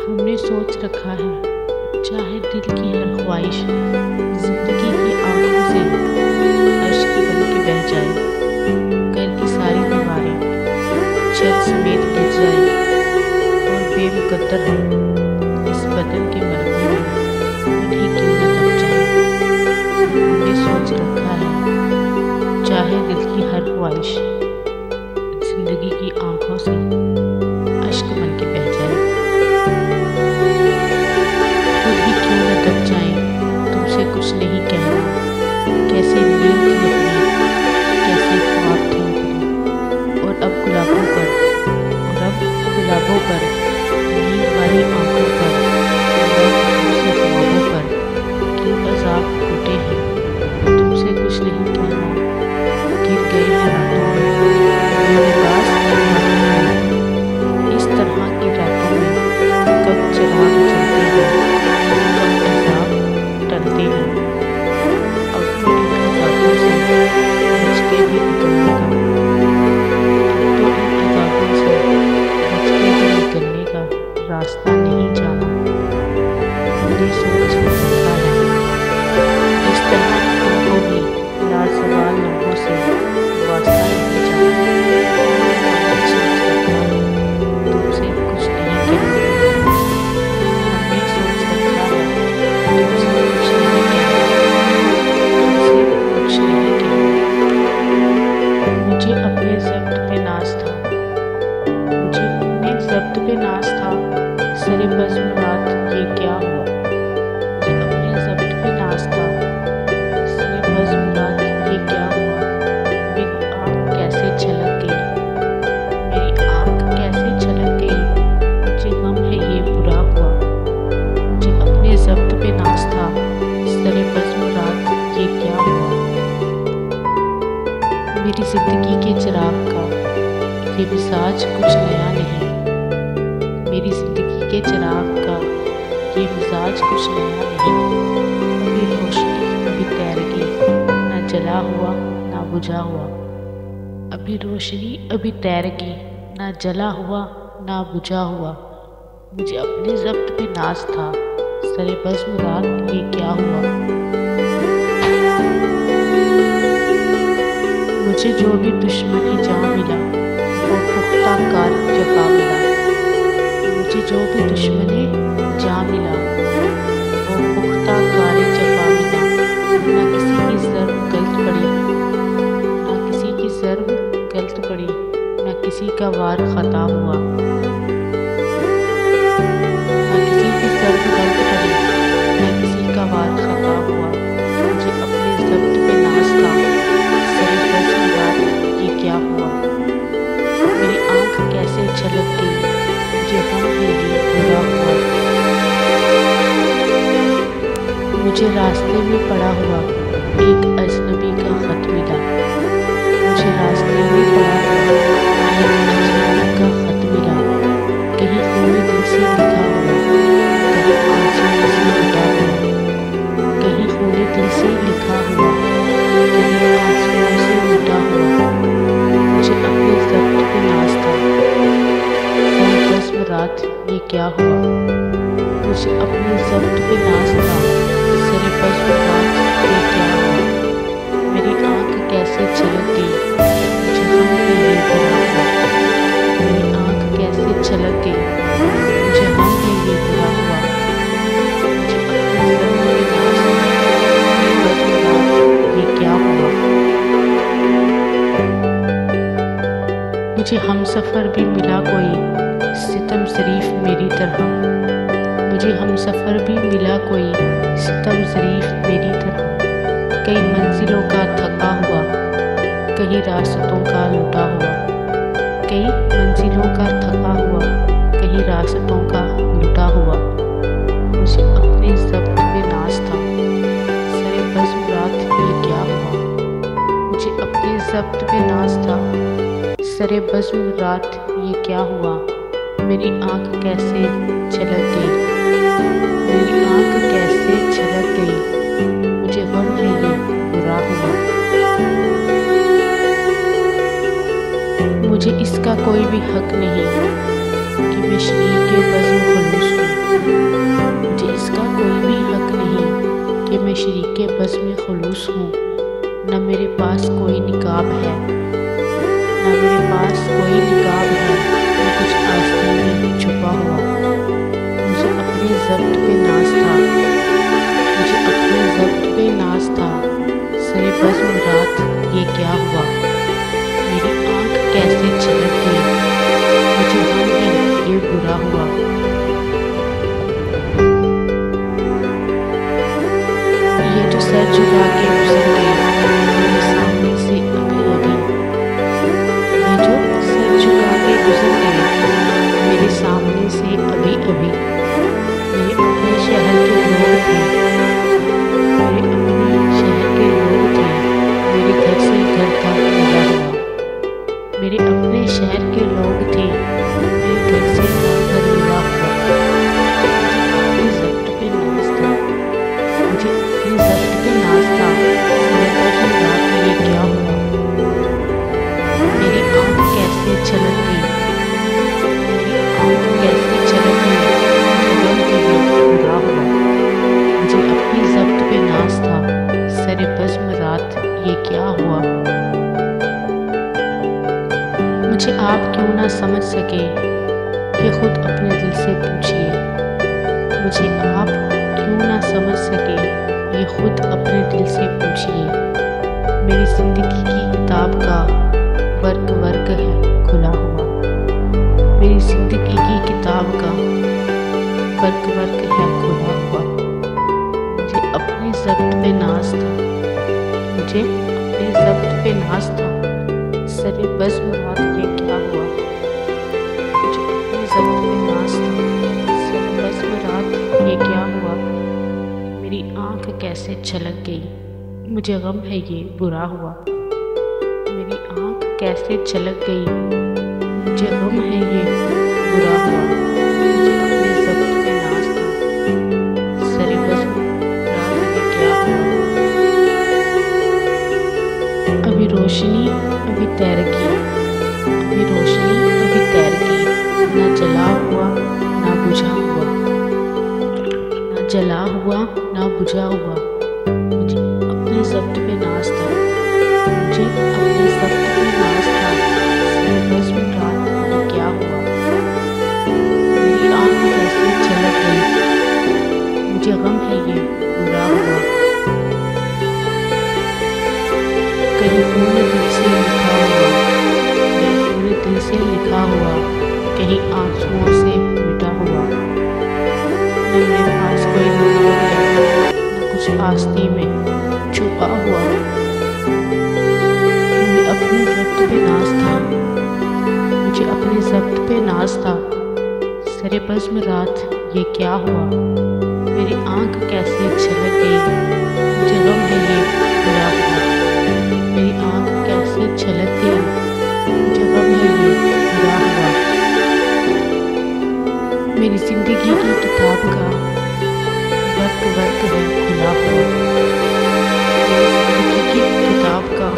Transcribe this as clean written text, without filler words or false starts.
हमने सोच रखा है, चाहे दिल की हर ख्वाहिश जिंदगी की आंखों से अश्क बन के बह जाए। घर की सारी दीवारें छत समेत गिर जाए और बेमुकद्दर है इस बदन के मरने में उन्हीं क्यों न दब जाए। हमने सोच रखा है, चाहे दिल की हर ख्वाहिश जिंदगी की आंखों से अश्क बन के बह जाए। खुद ही क्यों न दब जाए, तुमसे कुछ नहीं कहना। कैसे नींद थी अपनी, कैसे ख्वाब थे अपने, और अब गुलाबों पर नींद वाली आंखों पर से ख्वाबों पर क्यों अज़ाब टूटे हैं। तुमसे कुछ नहीं कहना, गिर गए हैं रातों में मेरे पास इस तरह की रातों में कब चिराग जलते हैं, कब अज़ाब टलते हैं। अब तो इन अज़ाबों से बच के भी निकलने का रास्ता नहीं जाना। हमने सोच रखा है, इस तरह तुमको भी लाजवाब लम्हों से वास्ता नहीं जाना। हमने सोच रखा है, तुमसे कुछ नहीं कहना। हमने सोच रखा है, तुमसे कुछ नहीं कहना, तुमसे कुछ नहीं कहना। मुझे अपने ज़ब्त पे नाज था, ज़ब्त पे नाज था, सरे बज़्म रात ये क्या हुआ। मुझे अपने ज़ब्त पे नाज था, सरे बज़्म रात ये क्या हुआ। मेरी आँख कैसे छलक गई, मेरी आँख कैसे छलक गई। मुझे गम है ये बुरा हुआ। मुझे अपने ज़ब्त पे नाज था, सरे बज़्म रात ये क्या हुआ। मेरी ज़िंदगी के चिराग का ये मिजाज कुछ नया नहीं। मेरी ज़िंदगी के चिराग का ये मिजाज कुछ नया नहीं। अभी रोशनी अभी तैरगी, ना जला हुआ ना बुझा हुआ। अभी रोशनी अभी तैरगी, ना जला हुआ ना बुझा हुआ। मुझे अपने ज़ब्त पे नाज था, सरे बज़्म रात ये क्या हुआ। मुझे जो भी दुश्मनी जा मिला वो पुख्ता कार जफा मिला। मुझे जो भी दुश्मनी जा मिला वो पुख्ता कार जफा मिला। ना किसी की ज़र्ब गलत पड़ी, ना किसी की ज़र्ब गलत पड़ी, ना किसी का वार ख़ता हुआ। ना किसी की ज़र्ब गलत पड़ी, ना किसी का वार ख़ता हुआ। मुझे अपने ज़ब्त पे नाज था, सरे बज़्म रात ये क्या हुआ। मेरी आँख कैसे छलक गई, मुझे गम है ये बुरा हुआ। मुझे रास्ते में पड़ा हुआ एक अजनबी का खत मिला। मुझे रास्ते में पड़ा हुआ एक अजनबी का खत मिला। कहीं खोए दिल से लिखा हुआ, कहीं आंसुओं से मिटा हुआ। कहीं खोए दिल से लिखा हुआ, कहीं आंसुओं से मिटा हुआ। मुझे अपने ज़ब्त पे नाज था, सरे बज़्म रात ये क्या हुआ। मुझे अपने ज़ब्त पे नाज था, सरे बज़्म रात ये क्या हुआ। मेरी आँख कैसे छलक गई, मुझे गम है ये बुरा हुआ। मेरी आँख कैसे छलक गई, मुझे गम है ये बुरा हुआ। मुझे अपने ज़ब्त पे नाज था, सरे बज़्म रात ये क्या हुआ। मुझे हमसफ़र भी मिला कोई सितम ज़रीफ़ मेरी तरह। मुझे हमसफ़र भी मिला कोई सितम ज़रीफ़ मेरी तरह। कई मंजिलों का थका हुआ, कहीं रास्तों का लुटा हुआ। कई मंजिलों का थका हुआ, कहीं रास्तों का लुटा हुआ। मुझे अपने ज़ब्त पे नाज था, सरे बज़्म रात ये क्या हुआ। मुझे अपने ज़ब्त पे नाज था, सरे बज़्म रात ये क्या हुआ। मेरी आँख कैसे छलक गई, मेरी आँख कैसे छलक गई। मुझे गम है ये बुरा हुआ। मुझे इसका कोई भी हक नहीं कि मैं शरीके बज़्म खुलूस हूँ। शरीके बज़ में खुलूस हूँ। न मेरे पास कोई निकाब है, न मेरे पास कोई निकाब है, न कुछ आस्तीन में छुपा हुआ। मुझे अपने ज़ब्त पे नाज था, मुझे अपने ज़ब्त पे नाज था। सरे बज़्म रात ये क्या हुआ, मेरी आँख कैसे झलक गई। मुझे गम है ये बुरा हुआ। ये जो सर झुका के गुज़र गई मेरे सामने से अभी अभी, ये जो सर झुका के गुज़र गई मेरे सामने से अभी अभी। मेरे अपने शहर के लोग थे, मेरे अपने शहर के लोग थे, मेरे घर से घर था मिला हुआ। मेरे अपने शहर के लोग थे, मेरे घर से घर मिला हुआ। अपनी ज़ब्त पे नाज था, मुझे अपनी ज़ब्त पे नाज था। मेरे बज़्म रात ये क्या हुआ, मेरी आँख कैसे छलक गई, मेरी आँख कैसे छलक गई। मुझे गम है ये बुरा हुआ। मुझे अपनी ज़ब्त पे नाज था, सरे बज़्म रात ये क्या हुआ। मुझे आप क्यों ना समझ सके, ये खुद अपने दिल से पूछिए। मुझे आप क्यों ना समझ सके, ये खुद अपने दिल से पूछिए। मेरी ज़िंदगी की किताब का वर्क वर्क है खुला हुआ, मेरी ज़िंदगी की किताब का वर्क वर्क है खुला हुआ। मुझे अपने ज़ब्त पे नाज था, मुझे अपने ज़ब्त पे नाज था। सरे बज़्म रात ये क्या हुआ, मुझे अपने ज़ब्त पे नाज था। सरे बज़्म रात ये क्या हुआ, मेरी आँख कैसे छलक गई। मुझे गम है ये बुरा हुआ। मेरी आँख कैसे छलक गई, मुझे गम है ये बुरा हुआ। मुझे अपने ज़ब्त पे नाज था, सरे बज़्म रात ये क्या हुआ। अभी रोशनी अभी तैरगी, अभी रोशनी अभी तैरगी। ना जला हुआ ना बुझा हुआ, ना जला हुआ ना बुझा हुआ। मुझे अपने ज़ब्त पे नाज था, मुझे अपने ज़ब्त पे नाज था। सरे बज़्म रात ये क्या हुआ, मेरी आँख कैसे झलक गई। मुझे गम है ये बुरा हुआ। कहीं पूरे दिल से लिखा हुआ, कहीं पूरे दिल से लिखा हुआ, कहीं आंसुओं से मिटा हुआ। न मेरे पास कोई निकाब है, न कुछ आस्तीन में छुपा हुआ। मुझे अपने ज़ब्त पे नाज था, मुझे अपने ज़ब्त पे नाज था। सरे बज़्म रात ये क्या हुआ, मेरी आँख कैसे झलक गई। मुझे गम है ये बुरा हुआ। मेरी आँख कैसे छलक गई, मुझे गम है ये बुरा हुआ। मेरी ज़िंदगी की किताब का वर्क वर्क है खुला हुआ, मेरी ज़िंदगी की किताब का